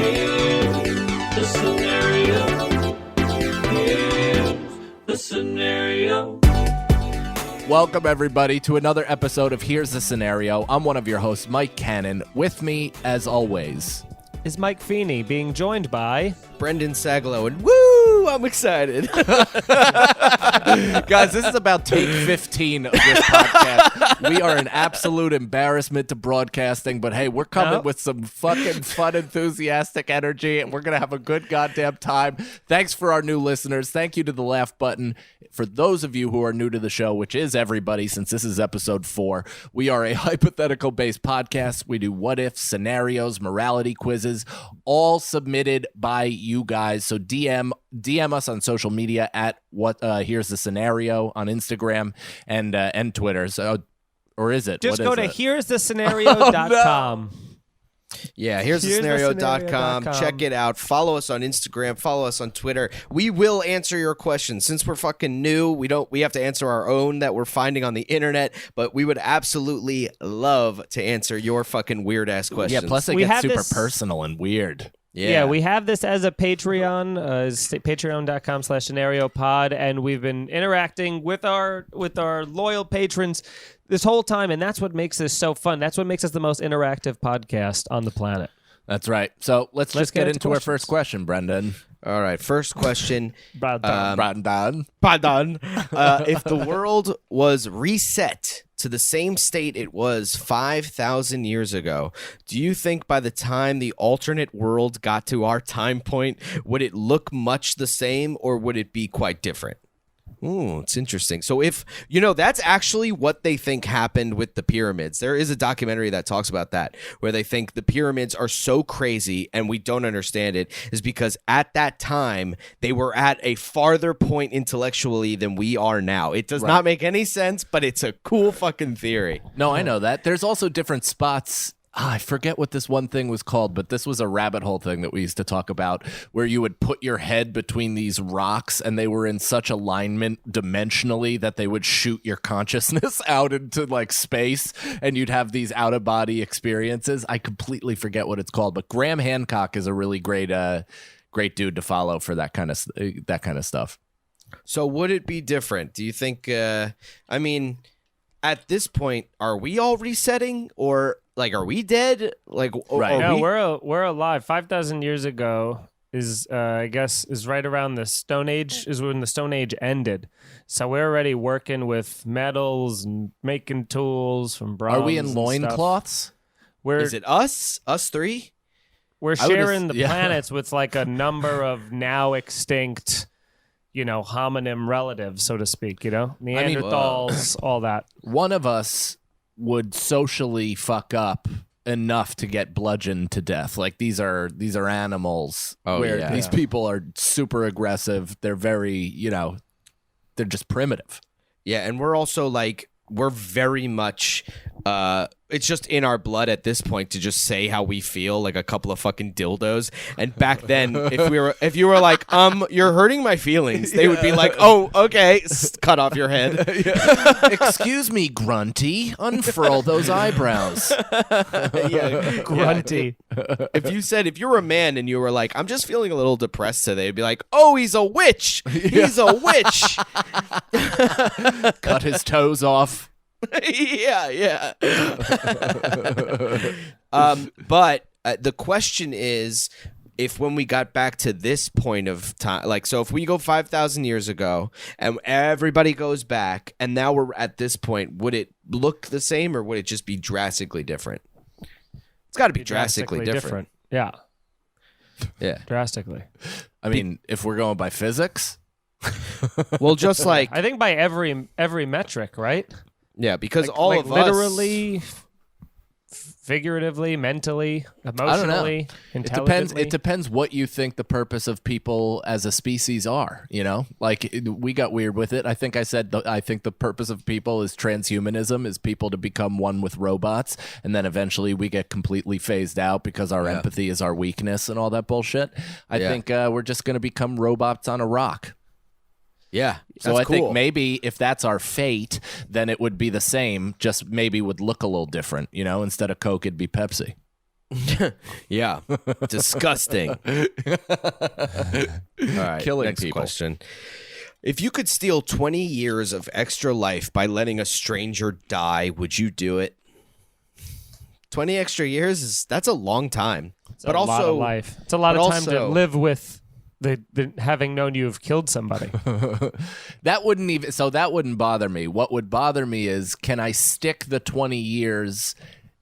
the scenario. Here's the scenario. Welcome, everybody, to another episode of Here's the Scenario. I'm one of your hosts, Mike Cannon. With me, as always, is Mike Feeney, being joined by Brendan Sagalow, and woo, I'm excited. guys, this is about take 15 of this podcast. We are an absolute embarrassment to broadcasting, but hey, we're coming with some fucking fun, enthusiastic energy, and we're going to have a good goddamn time. Thanks for our new listeners. Thank you to the laugh button. For those of you who are new to the show, which is everybody since this is episode 4, we are a hypothetical-based podcast. We do what-if scenarios, morality quizzes, all submitted by you guys. So DM us on social media at Here's the Scenario on Instagram and Twitter. So, or is it? Just go to here'sthescenario.com. Yeah, here's the scenario.com. Check it out. Follow us on Instagram. Follow us on Twitter. We will answer your questions. Since we're fucking new, we have to answer our own that we're finding on the internet, but we would absolutely love to answer your fucking weird ass questions. Yeah, plus they get super personal and weird. Yeah, we have this as a Patreon, patreon.com/scenariopod, and we've been interacting with our loyal patrons this whole time, and that's what makes this so fun. That's what makes us the most interactive podcast on the planet. That's right. So let's just get into our first question, Brendan. All right, first question. Brendan. If the world was reset to the same state it was 5,000 years ago, do you think by the time the alternate world got to our time point, would it look much the same or would it be quite different? Ooh, it's interesting. So if, that's actually what they think happened with the pyramids. There is a documentary that talks about that, where they think the pyramids are so crazy and we don't understand it is because at that time they were at a farther point intellectually than we are now. It does not make any sense, but it's a cool fucking theory. No, I know that. There's also different spots. I forget what this one thing was called, but this was a rabbit hole thing that we used to talk about where you would put your head between these rocks and they were in such alignment dimensionally that they would shoot your consciousness out into like space and you'd have these out-of-body experiences. I completely forget what it's called, but Graham Hancock is a really great dude to follow for that kind of stuff. So would it be different? Do you think, at this point, are we all resetting or... are we dead? Right. No, we're alive. 5,000 years ago is right around the Stone Age, is when the Stone Age ended. So we're already working with metals and making tools from bronze. Are we in loincloths? Is it us? Us three? We're sharing the planets with like a number of now extinct, homonym relatives, so to speak, Neanderthals, all that. One of us would socially fuck up enough to get bludgeoned to death. Like these are animals where these people are super aggressive. They're very, they're just primitive. Yeah, and we're also we're very much it's just in our blood at this point to just say how we feel, like a couple of fucking dildos. And back then, if you were like, you're hurting my feelings, they would be like, oh, okay, cut off your head. Excuse me, Grunty, unfurl those eyebrows. Grunty. If you were a man and you were like, I'm just feeling a little depressed today, it'd be like, oh, he's a witch. He's a witch. Cut his toes off. Yeah. But the question is, if when we got back to this point of time, so if we go 5,000 years ago and everybody goes back and now we're at this point, would it look the same or would it just be drastically different? It's got to be drastically different. Yeah. Drastically. I mean, if we're going by physics, well, just I think by every metric, right? Yeah, because all of us... Literally, figuratively, mentally, emotionally, intelligently. It depends what you think the purpose of people as a species are, we got weird with it. I think I said, I think the purpose of people is transhumanism, is people to become one with robots, and then eventually we get completely phased out because our empathy is our weakness and all that bullshit. I think we're just going to become robots on a rock. Yeah. So I think maybe if that's our fate, then it would be the same, just maybe would look a little different, Instead of Coke, it'd be Pepsi. Yeah. Disgusting. All right. Killing next people. question. If you could steal 20 years of extra life by letting a stranger die, would you do it? 20 extra years that's a long time. It's a lot of life. It's a lot of time to also- live with the having known you have killed somebody. That wouldn't bother me. What would bother me is, can I stick the 20 years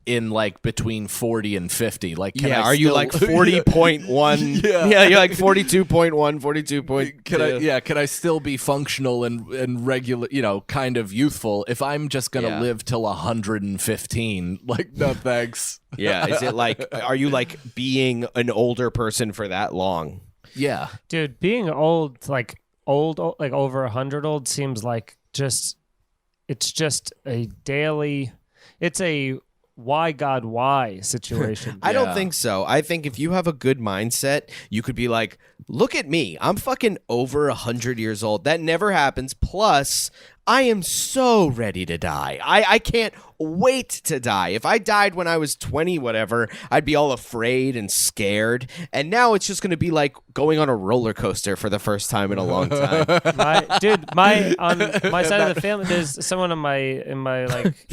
in like between 40 and 50? Like, can I are you still- like 40.1? Yeah, you're like 42.1, 42.2. Can I still be functional and regular, kind of youthful if I'm just going to live till 115? Like, no thanks. Yeah, is it like, are you like being an older person for that long? Yeah. Dude, being old, like over 100 old seems like it's just a daily, it's a why God why situation. I don't think so. I think if you have a good mindset, you could be like, look at me. I'm fucking over 100 years old. That never happens. Plus, I am so ready to die. I can't wait to die. If I died when I was 20, whatever, I'd be all afraid and scared. And now it's just going to be like going on a roller coaster for the first time in a long time. On my side of the family, there's someone in my like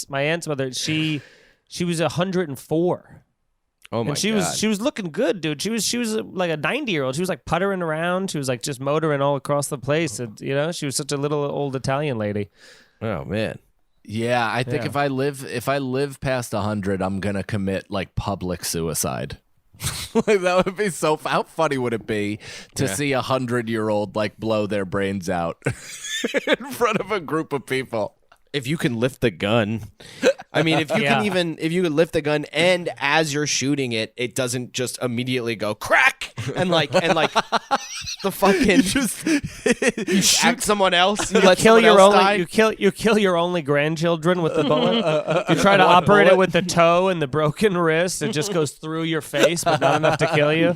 my aunt's mother. She was 104. Oh my and she God. was looking good, dude. She was like a 90-year-old. She was like puttering around. She was like just motoring all across the place. And, she was such a little old Italian lady. Oh man. Yeah, I think if I live past 100, I'm gonna commit like public suicide. Like, that would be so. How funny would it be to see 100-year-old like blow their brains out in front of a group of people? If you can lift the gun. I mean, if you can lift the gun and as you're shooting it, it doesn't just immediately go crack and like the fucking you shoot someone else, you let Kill someone your else only die. you kill your only grandchildren with the bullet. You try to operate it with the toe and the broken wrist. It just goes through your face, but not enough to kill you.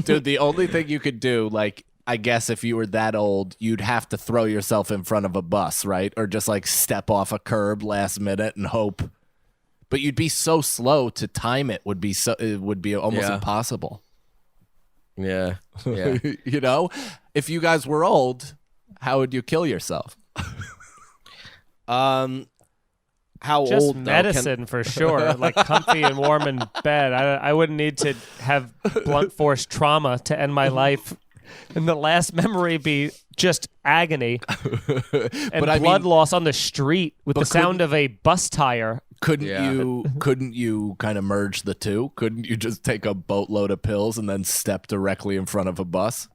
Dude, the only thing you could do, like, I guess if you were that old, you'd have to throw yourself in front of a bus, right? Or just like step off a curb last minute and hope. But you'd be so slow to time it would be almost impossible. Yeah. If you guys were old, how would you kill yourself? How Just old? medicine for sure, like comfy and warm in bed. I wouldn't need to have blunt force trauma to end my life. And the last memory be just agony and blood loss on the street with the sound of a bus tire. Couldn't you kind of merge the two? Couldn't you just take a boatload of pills and then step directly in front of a bus?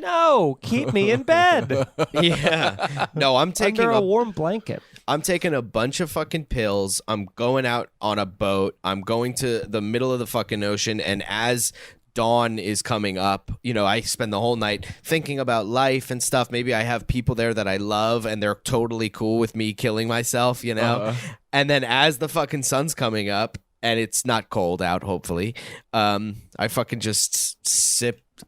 No, keep me in bed. Yeah. No, I'm taking under a warm blanket. I'm taking a bunch of fucking pills. I'm going out on a boat. I'm going to the middle of the fucking ocean, and as dawn is coming up, I spend the whole night thinking about life and stuff. Maybe I have people there that I love and they're totally cool with me killing myself, And then as the fucking sun's coming up and it's not cold out, hopefully, I fucking just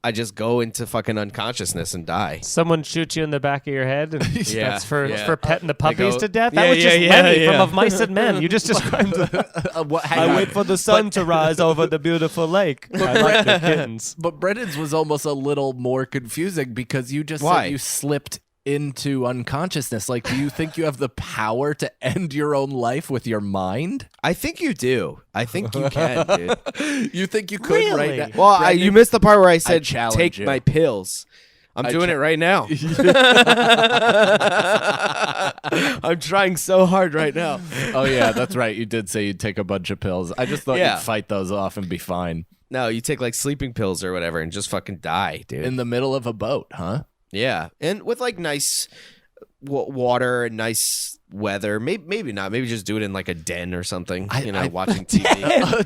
I just go into fucking unconsciousness and die. Someone shoots you in the back of your head. And that's for petting the puppies go, to death. That was just Lenny from Of Mice and Men. You just described. I wait for the sun to rise over the beautiful lake. I like the kittens. But Brendan's was almost a little more confusing because you just said you slipped into unconsciousness. Like, do you think you have the power to end your own life with your mind? I think you do. I think you can, dude. You think you could right now? Well, you missed the part where I said take you. my pills. I'm doing it right now. I'm trying so hard right now. Oh, yeah, that's right. You did say you'd take a bunch of pills. I just thought you'd fight those off and be fine. No, you take like sleeping pills or whatever and just fucking die, dude. In the middle of a boat, huh? Yeah, and with like nice water and nice weather. Maybe not. Maybe just do it in like a den or something. Watching TV.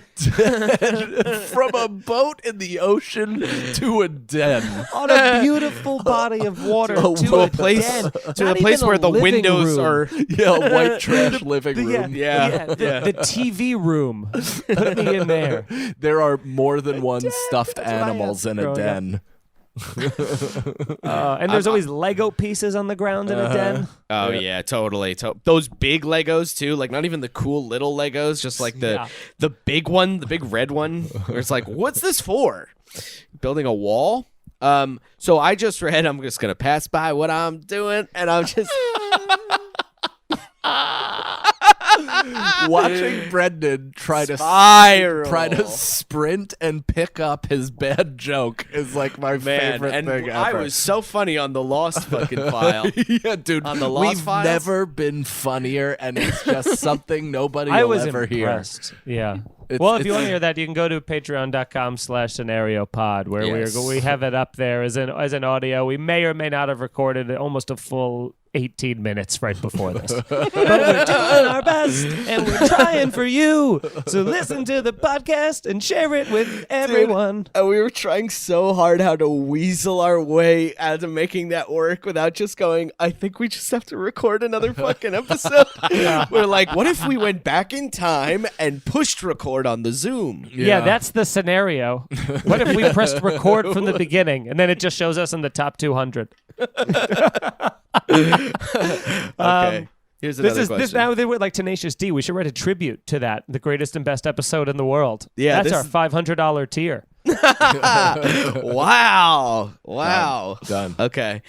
From a boat in the ocean to a den on a beautiful body of water to a place where the windows are white trash living room. The TV room. Put me in there. There are more than one stuffed animals in a den. And there's always Lego pieces on the ground in a den. Oh yeah, totally. Those big Legos too, like not even the cool little Legos, just like the big one, the big red one. Where it's like, what's this for? Building a wall. So I just read. I'm just gonna pass by what I'm doing, and I'm just. Watching Brendan try to sprint and pick up his bad joke is like my favorite and thing ever. I was so funny on the Lost fucking file. Yeah, dude. On the Lost we've Files? never been funnier, and it's just something nobody I will was ever impressed. Yeah. It's- Well, if you it's- want to hear that, you can go to patreon.com/scenario-pod, where Yes. we have it up there as an audio. We may or may not have recorded almost a full 18 minutes right before this. But we're doing our best, and we're trying for you. So listen to the podcast and share it with everyone. And we were trying so hard how to weasel our way out of making that work without just going, I think we just have to record another fucking episode. We're like, what if we went back in time and pushed record on the Zoom? Yeah, that's the scenario. What if we pressed record from the beginning, and then it just shows us in the top 200? Okay. Here's another question. Now they were like Tenacious D. We should write a tribute to that, the greatest and best episode in the world. Yeah, that's this our $500 tier. Wow. Done. Okay.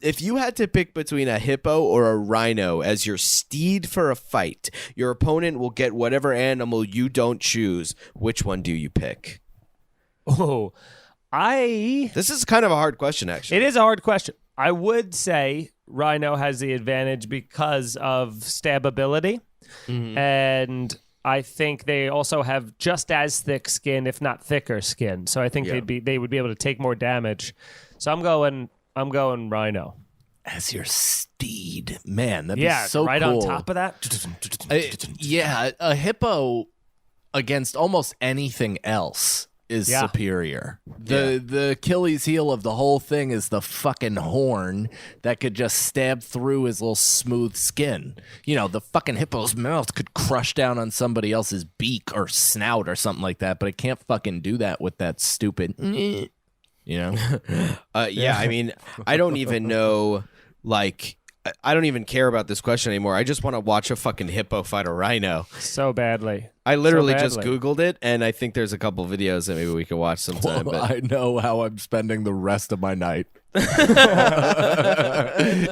If you had to pick between a hippo or a rhino as your steed for a fight, your opponent will get whatever animal you don't choose. Which one do you pick? Oh, This is kind of a hard question, actually. It is a hard question. I would say Rhino has the advantage because of stabability, and I think they also have just as thick skin, if not thicker skin. So I think they would be able to take more damage. So I'm going Rhino. As your steed, man, that'd be Yeah, so right cool. on top of that. Yeah, a hippo against almost anything else is superior. The Achilles heel of the whole thing is the fucking horn that could just stab through his little smooth skin. You know, the fucking hippo's mouth could crush down on somebody else's beak or snout or something like that, but it can't fucking do that with that stupid, you know? Yeah, I mean, I don't even know, like, I don't even care about this question anymore. I just want to watch a fucking hippo fight a rhino. So badly. I literally So just badly. Googled it, and I think there's a couple videos that maybe we could watch sometime. Well, But I know how I'm spending the rest of my night.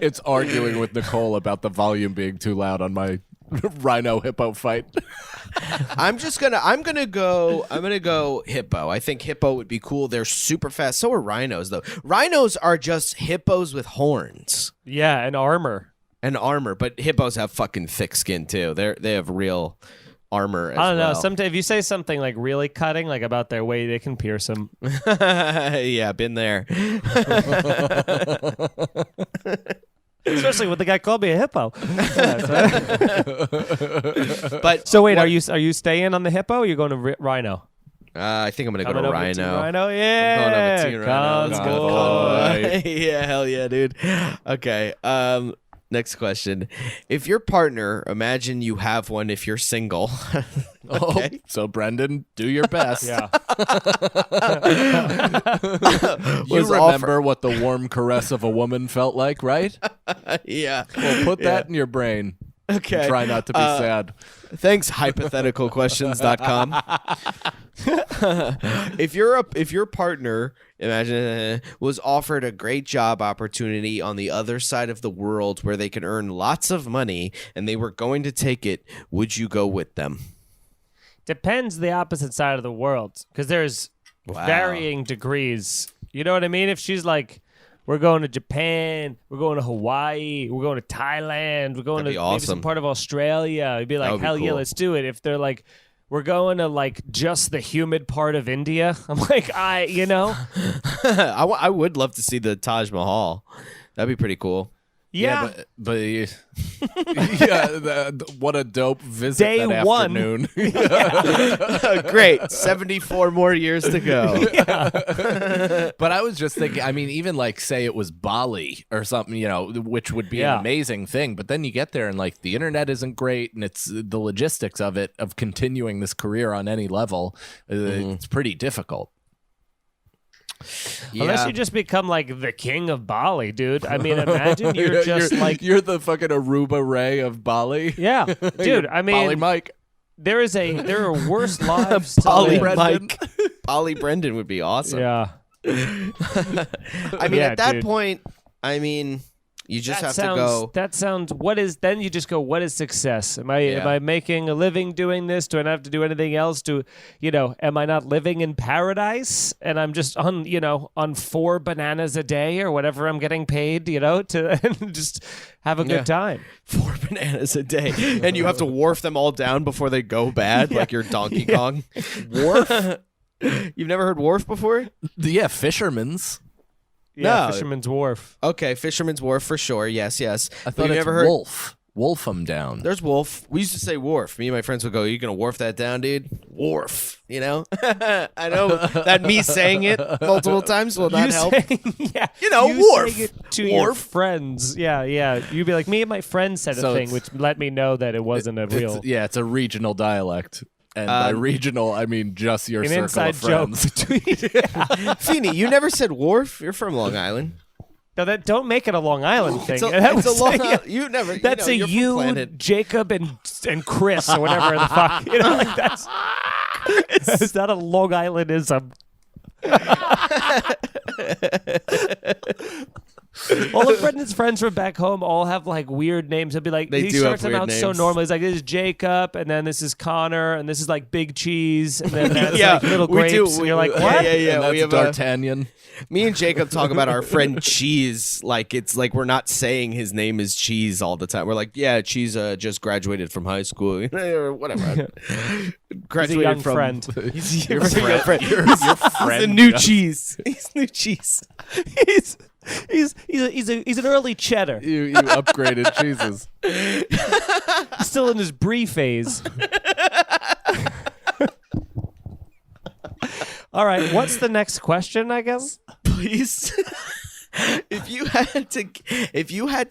It's arguing with Nicole about the volume being too loud on my rhino hippo fight. I'm gonna go hippo. I think hippo would be cool. They're super fast. So are rhinos, though. Rhinos are just hippos with horns Yeah, and armor. and armor, but hippos have fucking thick skin too. They have real armor as I don't know. well. Sometimes if you say something like really cutting, like about their weight, they can pierce them. Yeah, been there. Especially when the guy called me a hippo. But So wait, are you staying on the hippo? Or are you going to rhino? I think I'm gonna go Coming to over Team Rhino. Rhino, I'm yeah. going over Team Rhino. Let's Come go. on. Yeah, hell yeah, dude. Okay. Next question. If your partner, imagine you have one if you're single. Oh, so Brendan, do your best. Yeah. You Was remember what the warm caress of a woman felt like, right? Yeah. Well, put that in your brain. Okay. Try not to be sad. Thanks, hypotheticalquestions.com. If your partner, imagine, was offered a great job opportunity on the other side of the world where they could earn lots of money and they were going to take it, would you go with them? Depends the opposite side of the world, because there's varying degrees. You know what I mean? If she's like, we're going to Japan, we're going to Hawaii, we're going to Thailand, we're going That'd to be maybe some awesome. part of Australia, you'd be That like, would be hell yeah, cool. let's do it. If they're like, we're going to like just the humid part of India, I'm like, I would love to see the Taj Mahal. That'd be pretty cool. yeah. But what a dope visit Day that one. afternoon. Great. 74 more years to go. But I was just thinking, I mean, even like say it was Bali or something, you know, which would be an amazing thing. But then you get there and like the internet isn't great, and it's the logistics of it, of continuing this career on any level. It's pretty difficult. Unless you just become like the king of Bali, dude. I mean, imagine you're just like you're the fucking Aruba Ray of Bali. yeah, dude. I mean, Bali Mike. there are worse lives. to Bali live. Mike. Bali Brendan would be awesome. Yeah. I mean, Yeah, at that dude. point, I mean, you just have sounds, to go. That sounds. What is? Then you just go. What is success? Am I making a living doing this? Do I not have to do anything else? Am I not living in paradise? And I'm just on 4 bananas a day or whatever I'm getting paid. To just have a good time. 4 bananas a day, and you have to wharf them all down before they go bad, like your Donkey Kong. Wharf? You've never heard wharf before? Yeah, fisherman's. Yeah, No. Fisherman's Wharf. Okay, Fisherman's Wharf for sure. Yes. I But thought you it's never heard. wolf. Wolf 'em down. There's wolf. We used to say wharf. Me and my friends would go, "You gonna wharf that down, dude?" Wharf. I know that me saying it multiple times will not help. Yeah, wharf. saying it to your Wharf. friends. Yeah. You'd be like, me and my friend said So a thing, which let me know that it wasn't a real. It's a regional dialect. And by regional, I mean just your An circle inside of joke friends. between. Feeney, you never said wharf. You're from Long Island. No, don't make it a Long Island thing. It's a That was- Long yeah. Island. You never. That's you're from you, Planet. Jacob, and Chris, or whatever the fuck. That's it's not a Long Islandism. All of Brendan's friends from back home all have like weird names. He'll be like, They he do have starts them weird out so names. normal. He's like, this is Jacob, and then this is Connor, and this is like Big Cheese, and then that's Yeah, like Little we do. Grapes. And you're like, Yeah, what? yeah. And that's We have D'Artagnan. Me and Jacob talk about our friend Cheese like it's like we're not saying his name is Cheese all the time. We're like, yeah, Cheese just graduated from high school or whatever. Graduated young from friend. He's your friend. Your He's the friend. new Cheese. He's new Cheese. He's an early cheddar. You upgraded cheeses. He's still in his brie phase. All right, what's the next question, I guess? Please. If you had to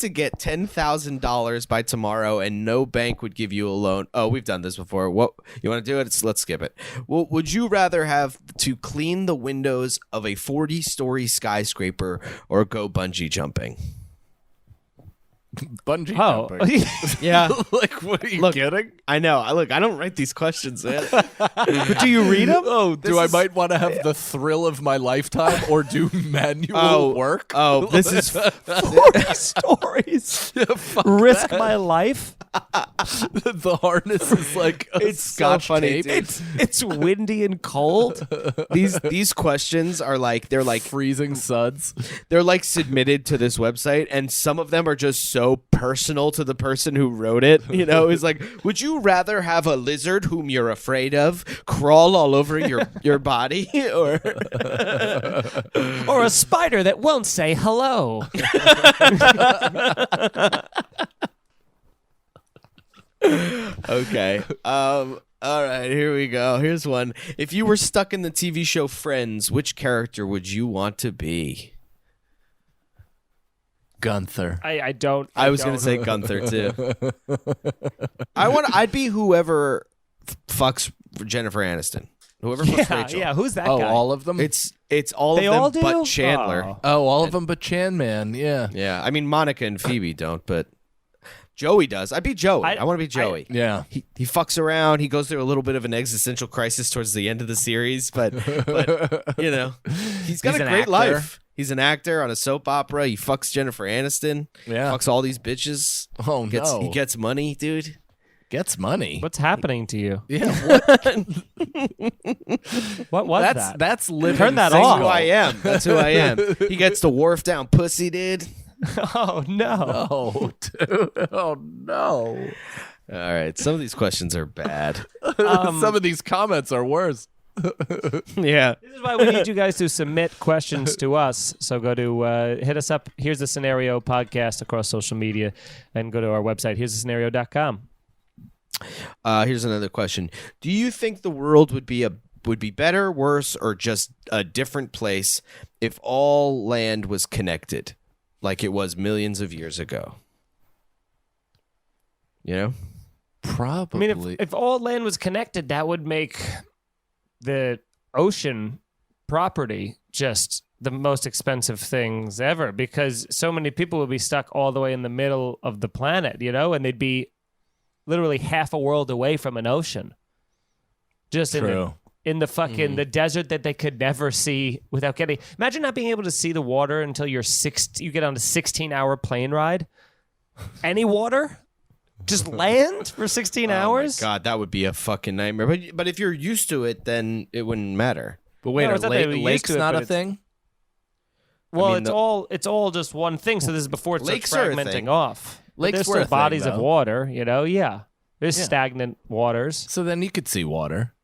get $10,000 by tomorrow and no bank would give you a loan. Oh, we've done this before. What you want to do it? Let's skip it. Well, would you rather have to clean the windows of a 40-story skyscraper or go bungee jumping? Bungee Oh, jumping. Yeah. Like, what are you Look, kidding? I know. I don't write these questions, man. but do you read them? Oh, I is- might want to have the thrill of my lifetime or do manual work? Oh, this is 40 stories. Risk my life. The harness is like a It's so scotch funny, tape. dude. It's windy and cold. these questions are like they're like Freezing suds. they're like submitted to this website, and some of them are just so personal to the person who wrote it. It's like, would you rather have a lizard whom you're afraid of crawl all over your body, or Or a spider that won't say hello. okay? All right, here we go. Here's one. If you were stuck in the TV show Friends, which character would you want to be? Gunther. I don't. I was gonna say Gunther too. I'd be whoever fucks Jennifer Aniston. Whoever fucks Rachel. Yeah, who's that Oh, guy? all of them? It's all They of them all do? but Chandler. Oh. Oh, all of them but Chan Man. Yeah. Yeah, I mean Monica and Phoebe don't, but Joey does. I'd be Joey. I want to be Joey. Yeah. He fucks around. He goes through a little bit of an existential crisis towards the end of the series, but he's got He's a an great actor. life. He's an actor on a soap opera. He fucks Jennifer Aniston. Yeah. Fucks all these bitches. Oh, no. He gets money, dude. Gets money. What's happening to you? Yeah. What? What was that? That's living Turn that single. off. Who I am. That's who I am. He gets to wharf down pussy, dude. Oh no! Oh, dude. Oh, no. All right. Some of these questions are bad. Some of these comments are worse. Yeah. This is why we need you guys to submit questions to us. So go to hit us up. Here's the Scenario podcast across social media, and go to our website. Here's the scenario.com. Here's another question. Do you think the world would be better, worse, or just a different place if all land was connected, like it was millions of years ago? Probably. I mean, if all land was connected, that would make the ocean property just the most expensive things ever because so many people would be stuck all the way in the middle of the planet, and they'd be literally half a world away from an ocean. Just in the fucking the desert that they could never see without getting. Imagine not being able to see the water until you get on a 16-hour plane ride. Any water? Just land for 16 hours? Oh my God, that would be a fucking nightmare. But if you're used to it, then it wouldn't matter. But wait, No, it's not that we're used lake's to it, not but a thing? Well, I mean, it's all just one thing. So this is before it starts Lakes are a fragmenting thing. off. But Lakes there's were still a thing, bodies of though. water, Yeah. There's Yeah. stagnant waters. So then you could see water.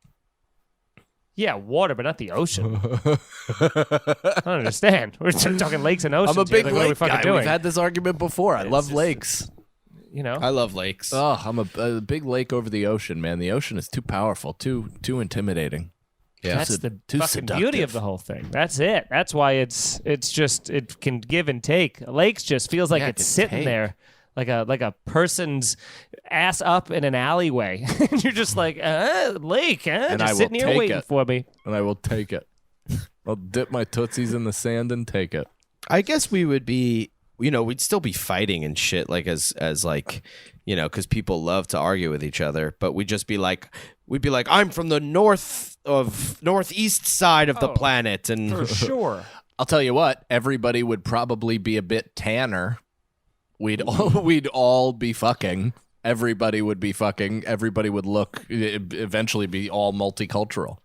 Yeah, water, but not the ocean. I don't understand. We're talking lakes and oceans. I'm a big here. Like, what are we lake fucking guy. doing? We've had this argument before. I love lakes. I love lakes. Oh, I'm a big lake over the ocean, man. The ocean is too powerful, too intimidating. Yeah. That's the too fucking beauty seductive. of the whole thing. That's it. That's why it's just it can give and take. Lakes just feels like Yeah, it it's can sitting take. there like a person's ass up in an alleyway. And you're just like, lake, huh? And Just I will sitting here take waiting it. for me. And I will take it. I'll dip my tootsies in the sand and take it. I guess we would be, we'd still be fighting and shit, like as like, because people love to argue with each other. But we'd be like, I'm from the northeast side of the planet, and For sure. I'll tell you what, everybody would probably be a bit tanner. We'd all be fucking. Everybody would be fucking. Everybody would eventually be all multicultural.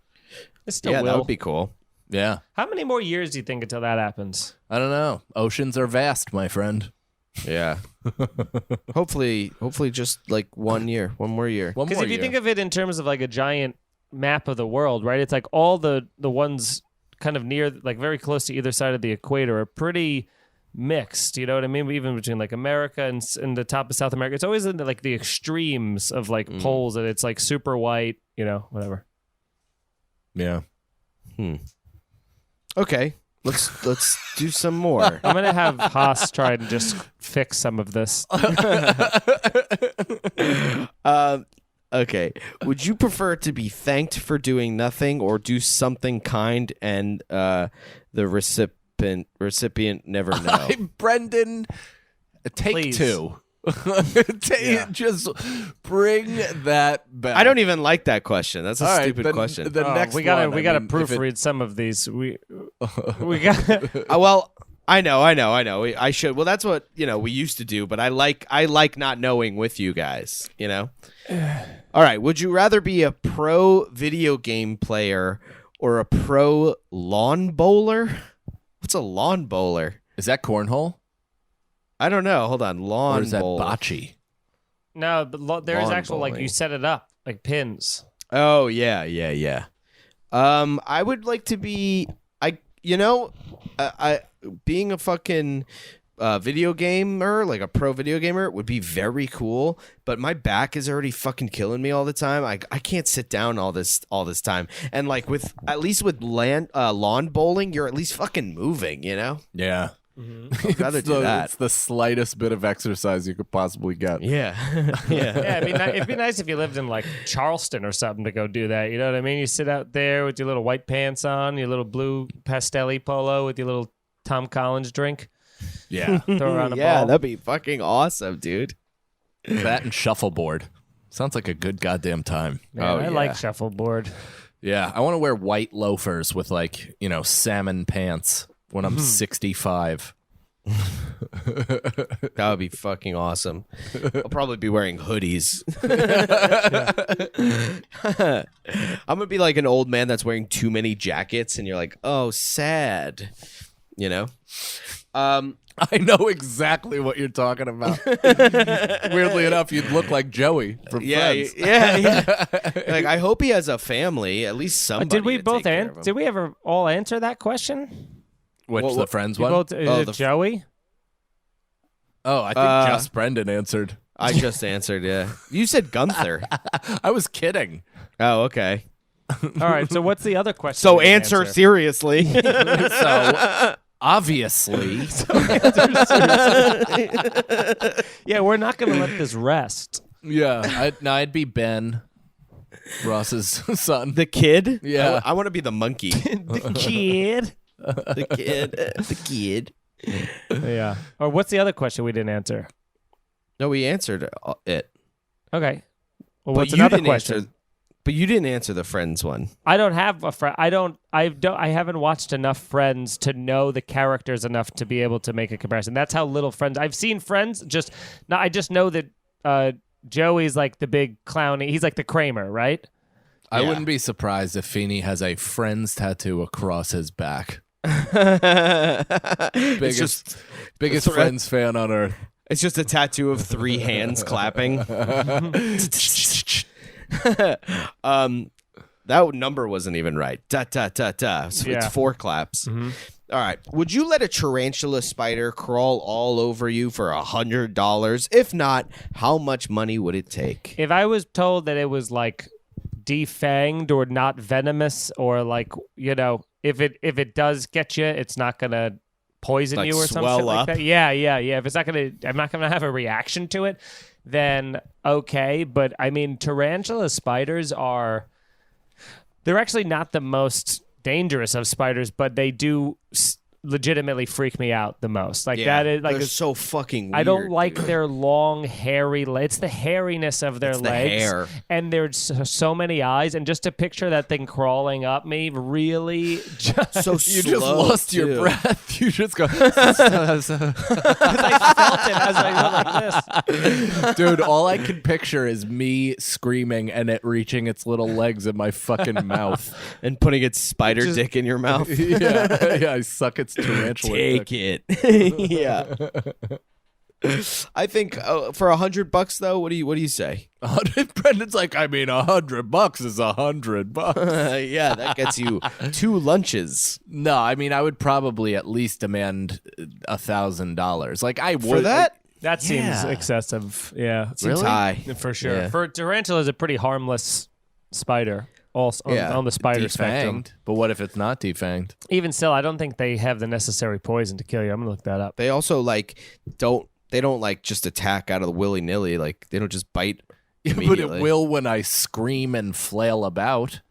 It still yeah, will. that would be cool. Yeah. How many more years do you think until that happens? I don't know. Oceans are vast, my friend. Yeah. hopefully, just like 1 year, one more year. One Because more if you year. think of it in terms of like a giant map of the world, right? It's like all the ones kind of near, like very close to either side of the equator are pretty mixed. You know what I mean? Even between like America and the top of South America, it's always in like the extremes of like poles, and it's like super white. Whatever. Yeah. Okay, let's do some more. I'm gonna have Haas try and just fix some of this. Okay. Would you prefer to be thanked for doing nothing or do something kind and the recipient never know? Brendan, take Please. two. Just bring that back. I don't even like that question. That's a All right, stupid then question. The next we gotta one, we gotta I mean, if it- proofread some of these. We got. Well, I know. I should. Well, that's what we used to do. But I like not knowing with you guys. All right. Would you rather be a pro video game player or a pro lawn bowler? What's a lawn bowler? Is that cornhole? I don't know. Hold on. Lawn Or is that bowler. bocce? No, but there is Lawn actual like bowling. you set it up like pins. Oh yeah. I would like to be. I being a fucking video gamer, like a pro video gamer, would be very cool. But my back is already fucking killing me all the time. I can't sit down all this time. And like at least with lawn bowling, you're at least fucking moving. Yeah. I'd rather do that. It's the slightest bit of exercise you could possibly get. Yeah. Yeah, it'd be nice if you lived in like Charleston or something to go do that. You know what I mean? You sit out there with your little white pants on, your little blue Pastelli polo with your little Tom Collins drink. Yeah. Throw around a Yeah, ball. that'd be fucking awesome, dude. That and shuffleboard. Sounds like a good goddamn time. Man, Oh, I yeah. like shuffleboard. Yeah. I want to wear white loafers with like, salmon pants when I'm 65. That would be fucking awesome. I'll probably be wearing hoodies. I'm gonna be like an old man that's wearing too many jackets, and you're like, "Oh, sad," I know exactly what you're talking about. Weirdly enough, you'd look like Joey from Friends. yeah. Like, I hope he has a family, at least somebody. Did we to both take care of him. Did we ever all answer that question? Which Well, the Friends You one? both, is it Joey? Oh, I think just Brendan answered. I just answered. Yeah, you said Gunther. I was kidding. Oh, okay. All right. So what's the other question? So we can answer seriously. So obviously, Yeah, we're not going to let this rest. yeah, I'd be Ben, Ross's son. The kid. Yeah. I want to be the monkey. The kid. The kid. Yeah. Or what's the other question we didn't answer? No, we answered it. Okay. Well, But what's you another didn't question? answer. But you didn't answer the Friends one. I don't have a friend. I haven't watched enough Friends to know the characters enough to be able to make a comparison. That's how little Friends. I've seen Friends. I just know that Joey's like the big clown. He's like the Kramer, right? I Yeah. wouldn't be surprised if Feeney has a Friends tattoo across his back. Biggest threat. Friends fan on earth. It's just a tattoo of 3 hands clapping. That number wasn't even right. Da da da da. So Yeah. it's 4 claps. All right. Would you let a tarantula spider crawl all over you for $100? If not, how much money would it take? If I was told that it was like defanged or not venomous, or like, you know, if it does get you, it's not gonna poison Like you or some swell shit like up? that. Yeah. If it's not gonna, I'm not gonna have a reaction to it, then okay. But I mean, tarantula spiders they're actually not the most dangerous of spiders, but they do legitimately freak me out the most. Like that is like they're so fucking weird. I don't like dude. their long, hairy legs. It's the hairiness of their It's the legs. hair. And there's so many eyes. And just to picture that thing crawling up me really just... So You slow, just lost your too. breath. You just go, I felt it as I went like this. dude. All I can picture is me screaming and it reaching its little legs in my fucking mouth. And putting its spider dick in your mouth. Yeah. I suck its tarantula. Take dick. it. Yeah. I think for $100 though, what do you say? Brendan's like, I mean, $100 is $100. Yeah, that gets you 2 lunches. No, I mean, I would probably at least demand $1,000. Like I would For that? That seems Yeah. excessive. Yeah. Seems high. For sure. Yeah. For tarantula is a pretty harmless spider. Also Yeah. on the spider spectrum. defanged. But what if it's not defanged? Even still, I don't think they have the necessary poison to kill you. I'm gonna look that up. They also don't like just attack out of the willy-nilly. Like they don't just bite But it immediately. will when I scream and flail about.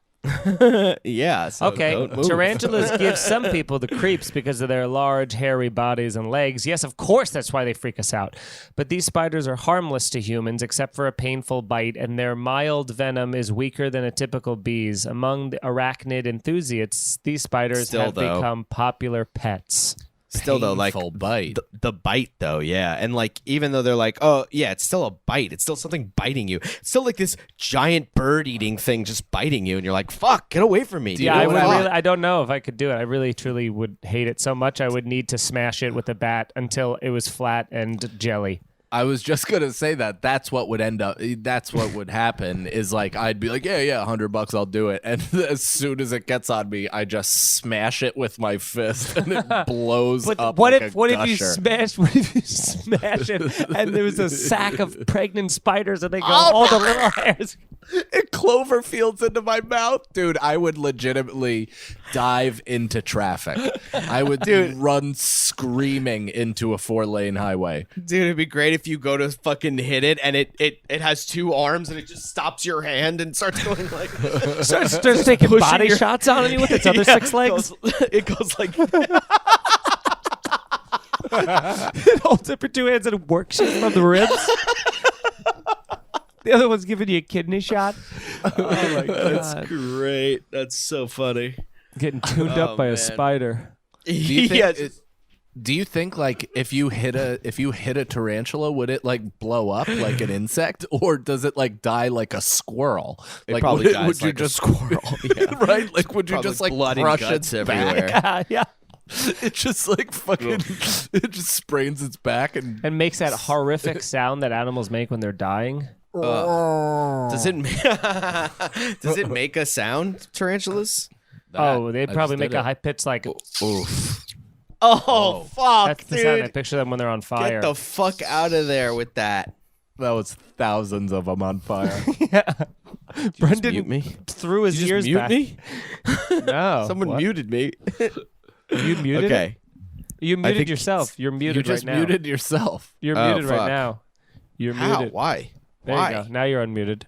Yeah. So Okay, don't move. tarantulas give some people the creeps because of their large, hairy bodies and legs. Yes, of course, that's why they freak us out. But these spiders are harmless to humans except for a painful bite, and their mild venom is weaker than a typical bee's. Among the arachnid enthusiasts, these spiders Still, have though. become popular pets. Still though, like Painful bite. the bite though, yeah, and like even though they're like, oh yeah, it's still a bite. It's still something biting you. It's still like this giant bird eating thing just biting you, and you're like, fuck, get away from me. Yeah, dude. I would Fuck. really. I don't know if I could do it. I really, truly would hate it so much. I would need to smash it with a bat until it was flat and jelly. I was just gonna say that. That's what would end up. That's what would happen. Is like I'd be like, yeah, $100, I'll do it. And as soon as it gets on me, I just smash it with my fist, and it blows But up. what like if a what if you gusher. smash what if you smash it and there was a sack of pregnant spiders and they go Oh all the little hairs? It Cloverfields into my mouth, dude. I would legitimately dive into traffic. I would run screaming into a 4-lane highway. Dude, it'd be great if you go to fucking hit it and it has 2 arms and it just stops your hand and starts going like Starts taking pushing body your- shots on you with its other Yeah, 6 legs. It goes like It holds up your 2 hands and works you from the ribs. The other one's giving you a kidney shot. oh my god, that's great. That's so funny. Getting tuned up by man. a spider. Do you think? Yeah, Do you think like if you hit a tarantula, would it like blow up like an insect, or does it like die like a squirrel? It Like probably would, dies would you like a just squirrel, yeah. right? Like would you Probably just like blood and crush guts its everywhere. back? Yeah. It just like fucking it just sprains its back and And makes that horrific sound that animals make when they're dying. Does it does it make a sound, tarantulas? They'd I probably just make did a it. high pitch like Oof. Oh, fuck, that's the sound I dude. picture them when they're on fire. Get the fuck out of there with that. That was thousands of them on fire. Brendan mute me? threw his Did you ears just mute back. me? No. Someone What? muted me. You muted it? Okay. You muted think yourself. You're You muted just right now. muted yourself. You're Oh, muted right fuck. now. You're How? muted. Why? There Why? you go. Now you're unmuted.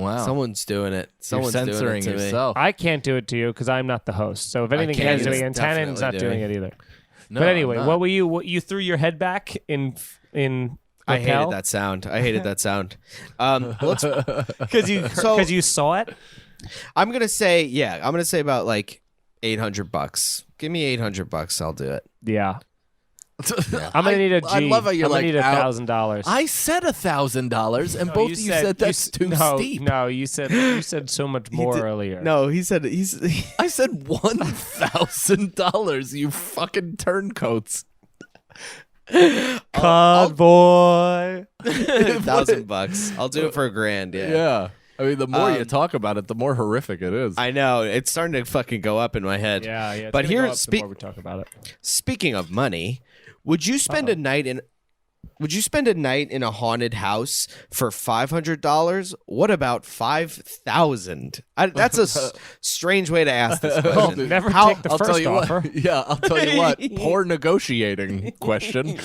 Wow. Someone's doing it. You're Someone's censoring doing it to yourself. I can't do it to you because I'm not the host. So if anything, can't Ken's doing either. it, and Tannen's not Definitely doing it either. No, But anyway, I'm what not. were you? What, you threw your head back in I hated lapel? that sound. Let's because you saw it. I'm gonna say about like $800. Give me $800. I'll do it. Yeah. I'm gonna need a G. I love how you're I'm like gonna need $1,000. I said $1,000, and No, both of you said that's too no, steep. No, you said so much more earlier. No, he said I said $1,000. You fucking turncoats. Cowboy. $1,000. I'll do it for $1,000. Yeah. Yeah. I mean, the more you talk about it, the more horrific it is. I know it's starting to fucking go up in my head. Yeah, yeah. But here, the more we talk about it. speaking of money, would you spend a night in a haunted house for $500? What about $5,000? That's a strange way to ask this question. Never How- take the I'll tell first you offer. what. Yeah, I'll tell you what. Poor negotiating question.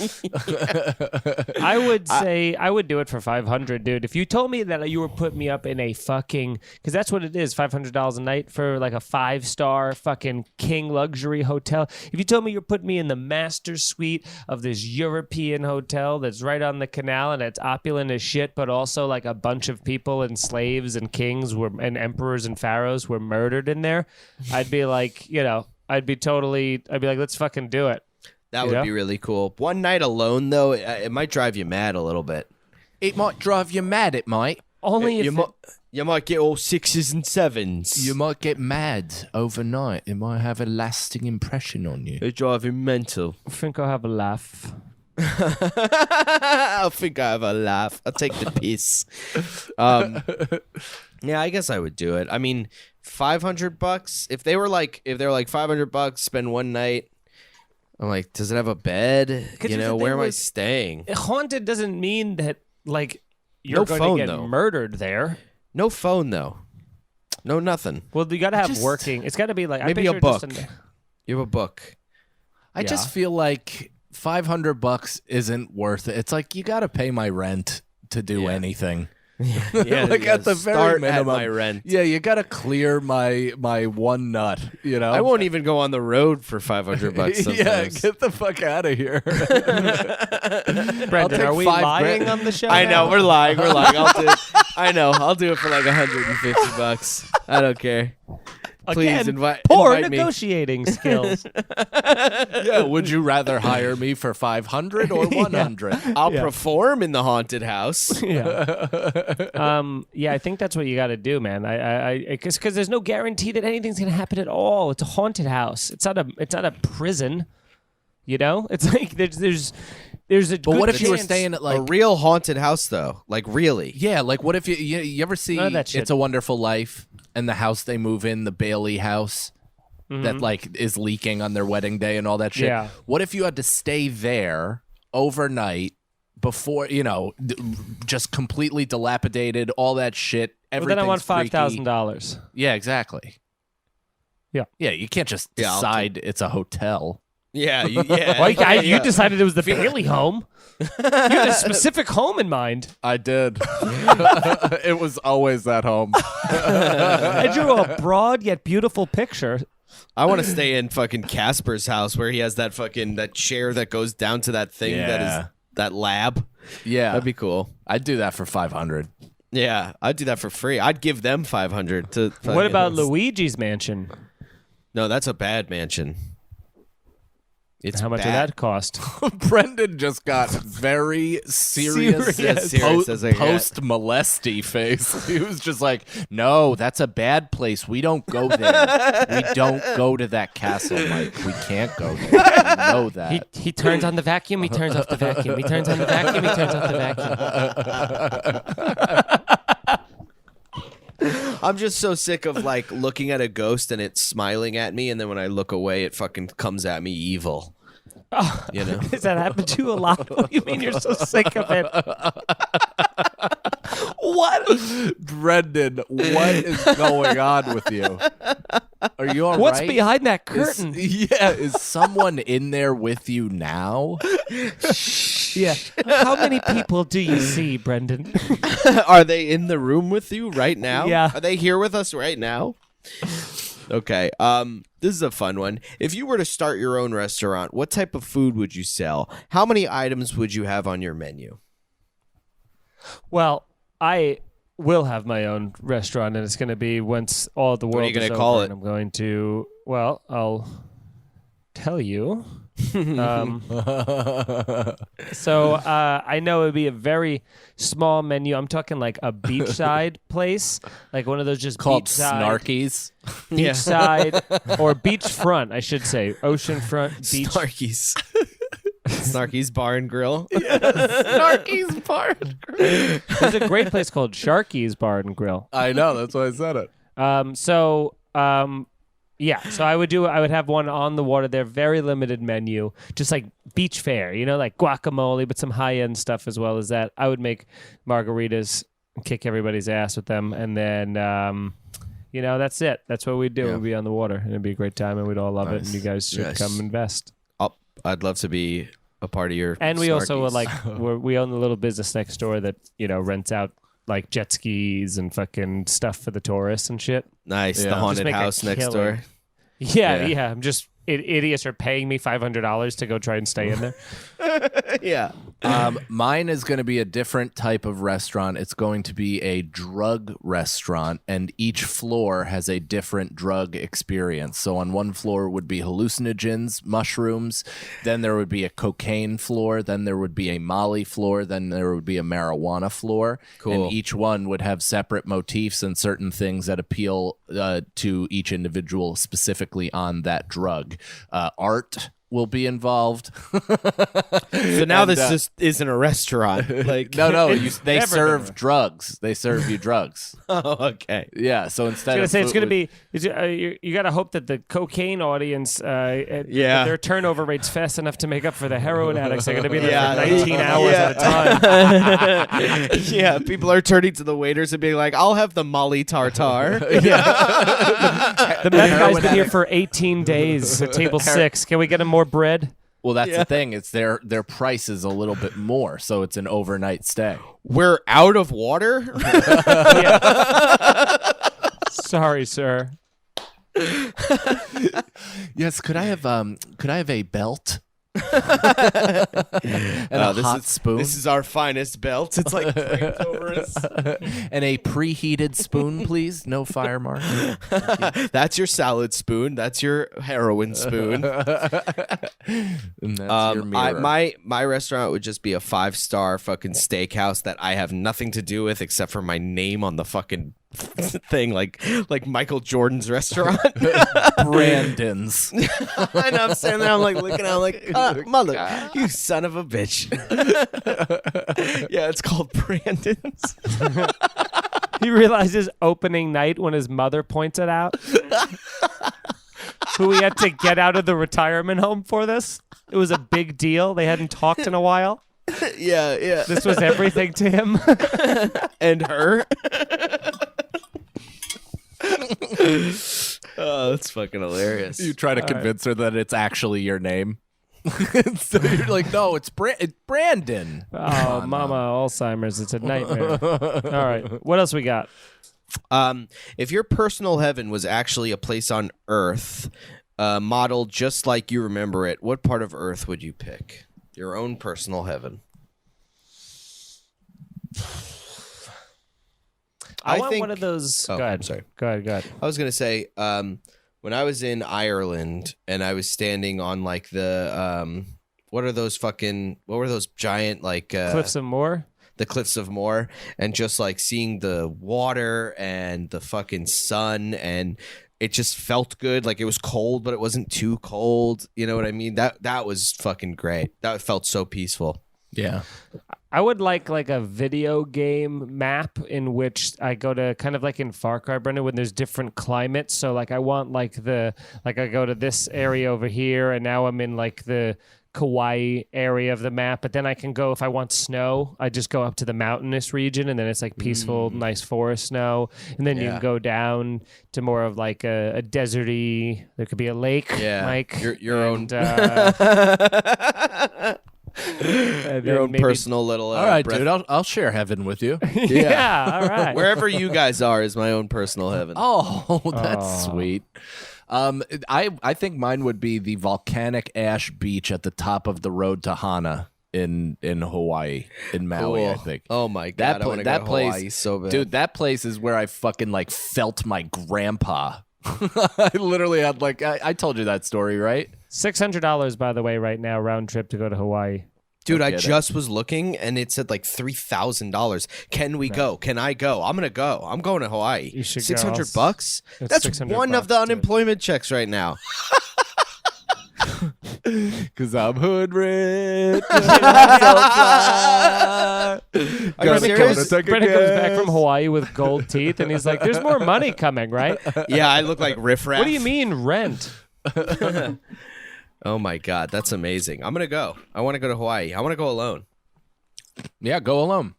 I would say I would do it for $500, dude. If you told me that you were putting me up in a fucking, because that's what it is, $500 a night for like a 5-star fucking king luxury hotel. If you told me you're putting me in the master suite of this European hotel that's right on the canal and it's opulent as shit, but also like a bunch of people and slaves and kings and emperors and pharaohs were murdered in there, I'd be like, I'd be like, let's fucking do it. That would be really cool. One night alone, though, it might drive you mad a little bit. It might drive you mad, it might. Only if You might get all 6s and 7s. You might get mad overnight. It might have a lasting impression on you. It drive you mental. I think I'll have a laugh. I think I have a laugh. I'll take the piss. Yeah, I guess I would do it. I mean, $500. If they were like $500, spend one night. I'm like, does it have a bed? Where am I staying? Haunted doesn't mean that like you're No going phone, to get though. murdered there. No phone though. No nothing. Well, you got to have working. It's got to be like I Maybe picture a book. just You have a book. I just feel like $500 isn't worth it. It's like you got to pay my rent to do anything. Yeah, Like at the very start minimum, at my rent. Yeah, you got to clear my one nut. I won't even go on the road for $500 sometimes. Yeah, get the fuck out of here. Brendan, take are we $5 lying grand. on the show? I know now? we're lying. I'll do it. I know. I'll do it for like $150. I don't care. Please Again, invite poor me. negotiating skills. Yeah, would you rather hire me for $500 or $100? I'll perform in the haunted house. Yeah, I think that's what you got to do, man. Because there's no guarantee that anything's gonna happen at all. It's a haunted house. It's not a prison. It's like there's a. But what if you were staying at A like real haunted house, though. Like, really. yeah, like what if you ever see None of that shit. It's a Wonderful Life and the house they move in, the Bailey house that like is leaking on their wedding day and all that shit. Yeah. What if you had to stay there overnight before just completely dilapidated, all that shit? Well, then I want everything's freaky. $5,000. Yeah, exactly. Yeah. Yeah, you can't just Yeah, I'll decide it's a hotel. Yeah. Yeah. Well, you decided it was the Bailey home. You had a specific home in mind. I did. It was always that home. I drew a broad yet beautiful picture. I want to stay in fucking Casper's house where he has that chair that goes down to that thing that Yeah. is that lab. Yeah, That'd be cool. I'd do that for $500. Yeah, I'd do that for free. I'd give them $500 to. What about Luigi's mansion? No, that's a bad mansion. It's How much bad. did that cost? Brendan just got very serious, Serious as I get. post-molesty face. He was just like, no, that's a bad place. We don't go there. We don't go to that castle, Mike. We can't go there. You know that. He turns on the vacuum, he turns off the vacuum. He turns on the vacuum, he turns off the vacuum. I'm just so sick of like looking at a ghost and it's smiling at me, and then when I look away, it fucking comes at me evil. You know? Has that happened to you a lot? What do you mean you're so sick of it? What? Brendan, what is going on with you? Are you all right? What's behind that curtain? Is someone in there with you now? Yeah. How many people do you see, Brendan? Are they in the room with you right now? Yeah. Are they here with us right now? Okay. This is a fun one. If you were to start your own restaurant, what type of food would you sell? How many items would you have on your menu? Well, I will have my own restaurant, and it's going to be once all the world are you is gonna over, call and it? I'm going to. Well, I'll tell you. So I know it would be a very small menu. I'm talking like a beachside place, like one of those just Called beachside, Snarkies. beachside or beachfront, I should say, oceanfront beach. Snarky's. Snarky's Bar and Grill. Snarkies Bar. There's a great place called Sharky's Bar and Grill. I know. That's why I said it. Yeah, so I would have one on the water there, very limited menu, just like beach fare, like guacamole, but some high-end stuff as well as that. I would make margaritas and kick everybody's ass with them, and then, that's it. That's what we'd do. Yeah. We'd be on the water, and it'd be a great time, and we'd all love it, Nice. and you guys should Yes. come invest. I'd love to be a part of your And we also would Snarkies. we own the little business next door that, rents out like jet skis and fucking stuff for the tourists and shit. Nice. Yeah. The Just haunted make a house next killer. door. Yeah. I'm just idiots are paying me $500 to go try and stay in there. Yeah. Mine is going to be a different type of restaurant. It's going to be a drug restaurant, and each floor has a different drug experience. So on one floor would be hallucinogens, mushrooms. Then there would be a cocaine floor. Then there would be a Molly floor. Then there would be a marijuana floor. Cool. And each one would have separate motifs and certain things that appeal to each individual specifically on that drug. Art will be involved. So now And, this just isn't a restaurant. Like No, they Never serve been. drugs. They serve you drugs. Oh, okay. Yeah, so instead I was of gonna say it's gonna food- be. You gotta hope that the cocaine audience, that their turnover rate's fast enough to make up for the heroin addicts. They're gonna be there for 19 hours at a time. Yeah, people are turning to the waiters and being like, "I'll have the Molly tartar." The meth guy's been here for 18 days. At table 6. Can we get him more bread? Well, that's the thing. It's their price is a little bit more, so it's an overnight stay. We're out of water. Sorry, sir. Yes, could I have a belt? And a hot spoon? This is our finest belt. It's like draped over us. And a preheated spoon, please. No fire mark. That's your salad spoon. That's your heroin spoon. And that's your mirror. My restaurant would just be a 5-star fucking steakhouse that I have nothing to do with except for my name on the fucking thing, like Michael Jordan's restaurant. Brandon's. And I'm standing there, I'm like looking at him like, mother, you son of a bitch. Yeah, it's called Brandon's. He realizes opening night when his mother points it out. Who he had to get out of the retirement home for this. It was a big deal. They hadn't talked in a while. Yeah. This was everything to him. And her. Oh, that's fucking hilarious. You try to convince her that it's actually your name. So you're like, no, it's Brandon. Oh, mama, Alzheimer's. It's a nightmare. All right. What else we got? If your personal heaven was actually a place on Earth, modeled just like you remember it, what part of Earth would you pick? Your own personal heaven. I want think one of those. Oh, Go ahead. sorry. Go ahead. I was gonna say, when I was in Ireland and I was standing on like the what were those giant like Cliffs of Moher. the Cliffs of Moher, and just like seeing the water and the fucking sun, and it just felt good. Like it was cold, but it wasn't too cold. You know what I mean? That was fucking great. That felt so peaceful. Yeah. I would like a video game map in which I go to kind of like in Far Cry, Brendan, when there's different climates. So like I want I go to this area over here, and now I'm in like the Kauai area of the map. But then I can go, if I want snow, I just go up to the mountainous region, and then it's like peaceful, nice forest snow. And then you can go down to more of like a deserty. There could be a lake, Yeah, Mike. your own. And Your then own maybe- personal little. All right, breath. dude. I'll share heaven with you. Yeah, all right. Wherever you guys are is my own personal heaven. Oh, that's sweet. I think mine would be the volcanic ash beach at the top of the road to Hana in Hawaii, in Maui. I Cool. think. Oh my god, I want to go to place, Hawaii so bad. dude. That place is where I fucking like felt my grandpa. I literally had like I told you that story, right? $600, by the way, right now, round trip to go to Hawaii. Dude, I get it. just was looking and it said like $3,000. Can we go? Can I go? I'm gonna go. I'm going to Hawaii. You should go. $600? It's That's 600 one of the bucks, dude. unemployment checks right now. Because I'm hood rich. Are you Brendan serious? comes back from Hawaii with gold teeth, and he's like, "There's more money coming, right?" Yeah, I look like riffraff. What do you mean rent? Oh my god, that's amazing. I'm gonna go. I want to go to Hawaii. I want to go alone. Yeah, go alone.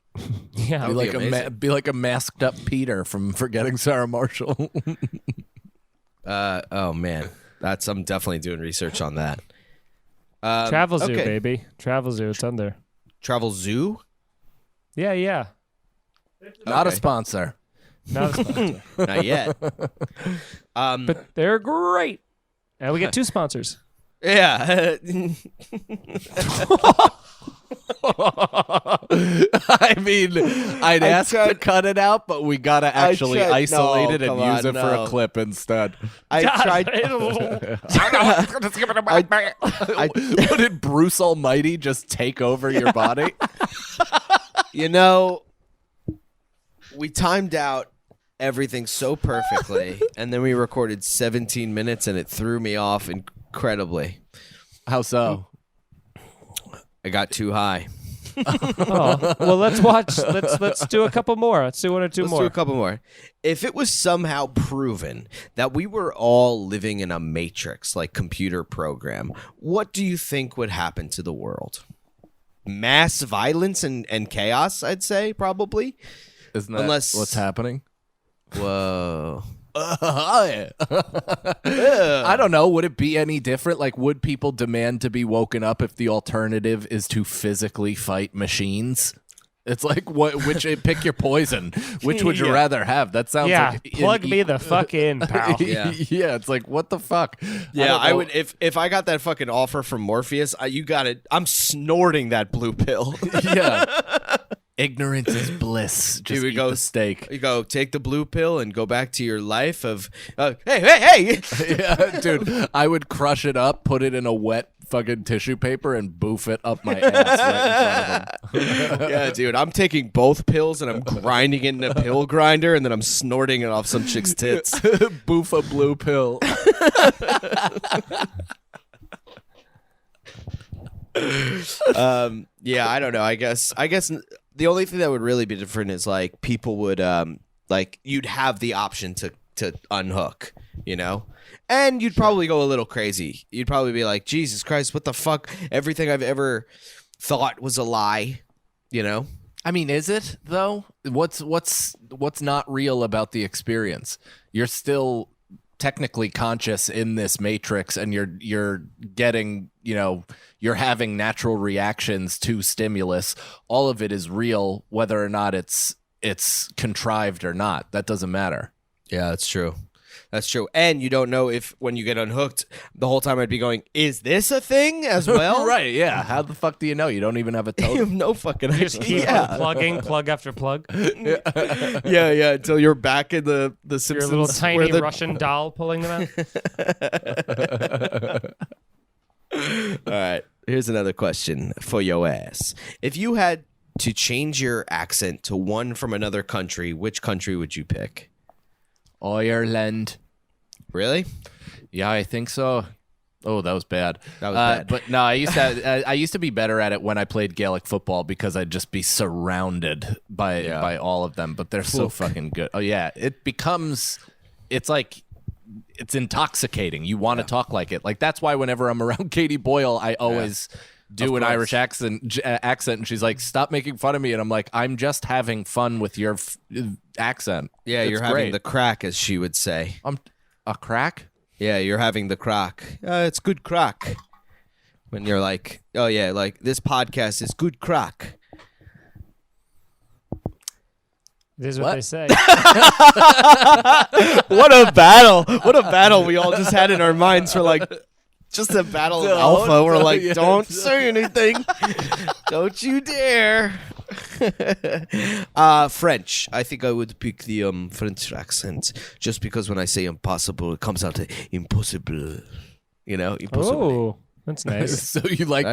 Yeah, Be like amazing. be like a masked up Peter from Forgetting Sarah Marshall. Oh man, I'm definitely doing research on that. Travel Zoo, okay. baby. Travel Zoo. It's under. Travel Zoo? Yeah. Not a Okay. sponsor. Not a sponsor. Not yet. But they're great. And we get 2 sponsors. Yeah. I mean, I'd ask to tried- cut it out, but we gotta actually tried- isolate no, it and come use on, it for no. a clip instead. I tried. What did Bruce Almighty just take over your body? You know, we timed out everything so perfectly, and then we recorded 17 minutes, and it threw me off incredibly. How so? I got too high. Oh, well, let's watch. Let's do a couple more. Let's do 1 or 2 Let's more. do a couple more. If it was somehow proven that we were all living in a matrix, like computer program, what do you think would happen to the world? Mass violence and chaos, I'd say, probably. Isn't that Unless- what's happening? Whoa. I don't know. Would it be any different? Like, would people demand to be woken up if the alternative is to physically fight machines? It's like, pick your poison. Which would you Yeah. rather have? That sounds Yeah, like plug me the fuck in, pal. Yeah. Yeah, it's like, what the fuck? Yeah, don't I know. would if I got that fucking offer from Morpheus, you got it. I'm snorting that blue pill. Yeah. Ignorance is bliss. Just we eat go- the steak. You go take the blue pill and go back to your life of hey. Yeah, dude, I would crush it up, put it in a wet fucking tissue paper, and boof it up my ass right in front of him. Yeah, dude, I'm taking both pills and I'm grinding it in a pill grinder and then I'm snorting it off some chick's tits. Boof a blue pill. Yeah, I don't know. I guess the only thing that would really be different is like people would like you'd have the option to unhook, you know? And you'd probably go a little crazy. You'd probably be like, "Jesus Christ, what the fuck? Everything I've ever thought was a lie." You know? I mean, is it though? What's not real about the experience? You're still technically conscious in this matrix, and you're getting, you're having natural reactions to stimulus. All of it is real, whether or not it's contrived or not. That doesn't matter. Yeah, that's true. That's true. And you don't know if when you get unhooked, the whole time I'd be going, "Is this a thing as well?" Right? Yeah. How the fuck do you know? You don't even have a You have totem. no fucking You just keep idea. on plugging, plug after plug. Yeah, until you're back in the Your Simpsons. little where tiny the- Russian doll pulling them out. All right. Here's another question for your ass. If you had to change your accent to one from another country, which country would you pick? Ireland. Really? Yeah, I think so. Oh, that was bad. That was bad. But no, I used to be better at it when I played Gaelic football because I'd just be surrounded by all of them. But they're so fucking good. Oh yeah, it's like it's intoxicating. You want to talk like it. Like that's why whenever I'm around Katie Boyle, I always do an course. Irish accent, and she's like, "Stop making fun of me," and I'm like, "I'm just having fun with your accent." Yeah, It's you're having great. the crack, as she would say. I'm a crack. Yeah, you're having the crack. It's good crack. When you're like, oh yeah, like this podcast is good crack. This is what they say. What a battle! What a battle we all just had in our minds for like just a battle of alpha. We're like, don't say anything. Don't you dare. French. I think I would pick the French accent just because when I say impossible, it comes out impossible. You know, impossible. Oh, that's nice. So you like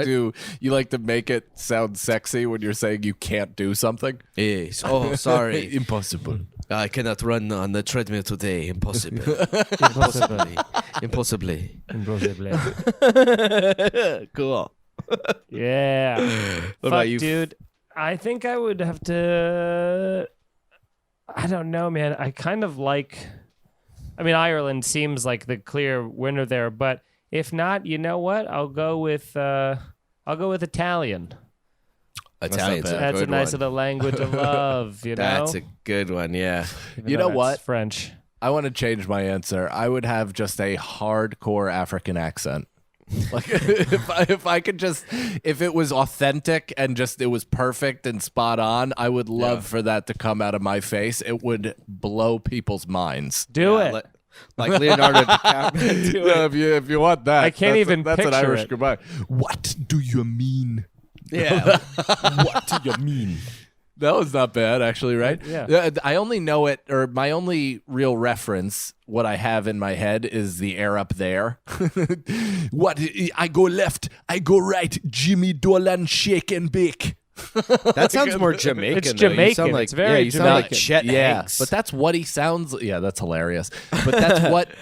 to make it sound sexy when you're saying you can't do something? Yes. Oh, sorry. Impossible. I cannot run on the treadmill today. Impossible. Impossibly. Cool. Yeah. What about you? Dude. I think I would have to. I don't know, man. I kind of like. I mean, Ireland seems like the clear winner there, but if not, you know what? I'll go with Italian. Italian's That's a nice little language of love, you know? That's a good one, yeah. Even You though know that's what? French. I want to change my answer. I would have just a hardcore African accent. Like if I could just, if it was authentic and just it was perfect and spot on, I would love for that to come out of my face. It would blow people's minds. Do it. Like Leonardo DiCaprio. Do it. If you want that, I can't even that's an picture Irish it. goodbye. What do you mean? Yeah. What do you mean? That was not bad, actually, right? Yeah. I only know it, or my only real reference, what I have in my head is the air up there. What? I go left, I go right, Jimmy Dolan shake and bake. That sounds more Jamaican. It's though. You Jamaican. sound like, It's very you sound like Jamaican. Chet Yeah, Hanks. but that's what he sounds. Yeah, that's hilarious. But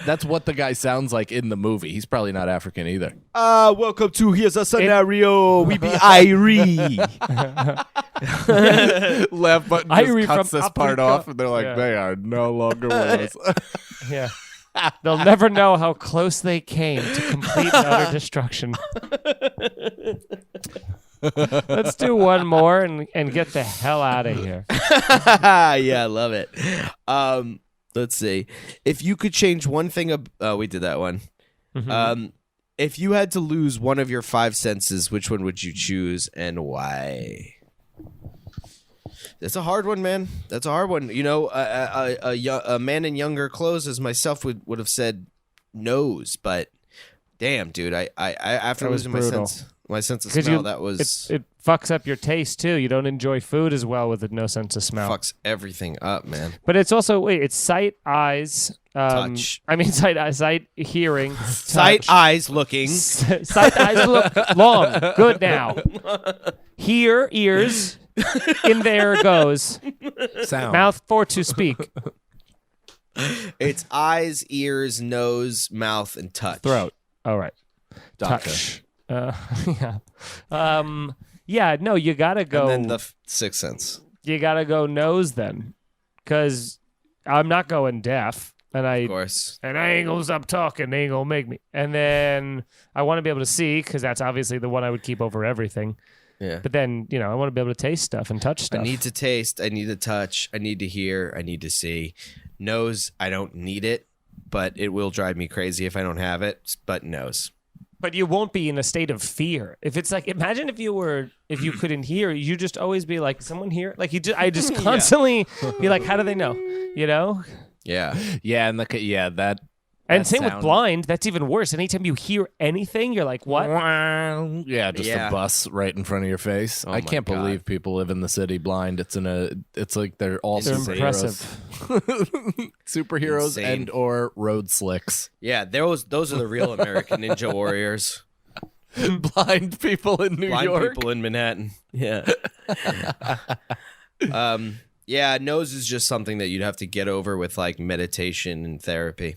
that's what the guy sounds like in the movie. He's probably not African either. Welcome to Here's a Scenario. We be Irie. Left button Irie just cuts from this part Africa. off, and they're like, Yeah. they are no longer with us. Yeah. They'll never know how close they came to complete and utter destruction. Let's do one more and get the hell out of here. Yeah, I love it. Let's see. If you could change one thing, we did that one. If you had to lose one of your five senses, which one would you choose and why? That's a hard one, man. That's a hard one. You know, a man in younger clothes as myself would have said nose, but damn, dude, I after That was losing brutal. my sense of 'Cause smell, that was it fucks up your taste too. You don't enjoy food as well with no sense of smell. fucks everything up, man. But it's also it's sight, eyes, Touch. I mean sight, hearing, Sight, touch. eyes, looking. Sight, eyes, look long. Good now. Hear, ears. In there goes. Sound. Mouth for to speak. It's eyes, ears, nose, mouth, and touch. Throat. All right. Doctor. Touch. Yeah. Yeah. No, you gotta go. And then the sixth sense. You gotta go nose then, because I'm not going deaf, and Of course. I ain't gonna stop talking. They ain't gonna make me. And then I want to be able to see, because that's obviously the one I would keep over everything. Yeah. But then I want to be able to taste stuff and touch stuff. I need to taste. I need to touch. I need to hear. I need to see. Nose, I don't need it, but it will drive me crazy if I don't have it. But nose. But you won't be in a state of fear. If it's like, imagine if you couldn't hear, you just always be like, someone here? Like I just constantly be like, how do they know? You know? Yeah. Yeah, and that. And that same with sound. blind. That's even worse. Anytime you hear anything, you're like, what? Yeah, just Yeah. a bus right in front of your face. Oh I my can't God. believe people live in the city blind. It's like they're all They're superheroes. Superheroes Insane. and or road slicks. Yeah. Those are the real American Ninja Warriors. Blind people in New Blind York. people in Manhattan. Yeah. Yeah. Nose is just something that you'd have to get over with like meditation and therapy.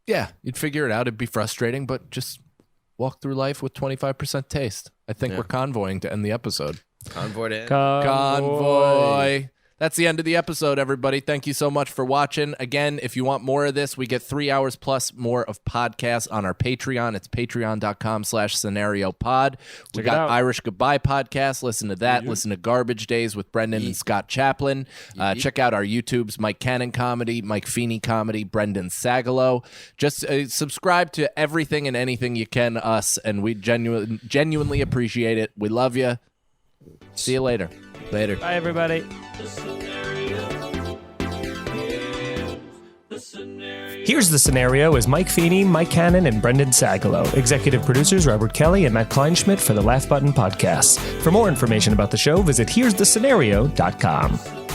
Yeah, you'd figure it out. It'd be frustrating, but just walk through life with 25% taste. I think we're convoying to end the episode. Convoy to end. Convoy. That's the end of the episode, everybody. Thank you so much for watching. Again, if you want more of this, we get 3 hours plus more of podcasts on our Patreon. It's patreon.com/scenariopod. We got Irish Goodbye podcast. Listen to that. Listen to Garbage Days with Brendan and Scott Chaplin. Check out our YouTubes, Mike Cannon Comedy, Mike Feeney Comedy, Brendan Sagalow. Just subscribe to everything and anything you can us, and we genuinely appreciate it. We love you. See you later. Later. Bye, everybody. Here's the Scenario is Mike Feeney, Mike Cannon, and Brendan Sagalow. Executive producers Robert Kelly and Matt Kleinschmidt for the Laugh Button Podcast. For more information about the show, visit here'sthescenario.com.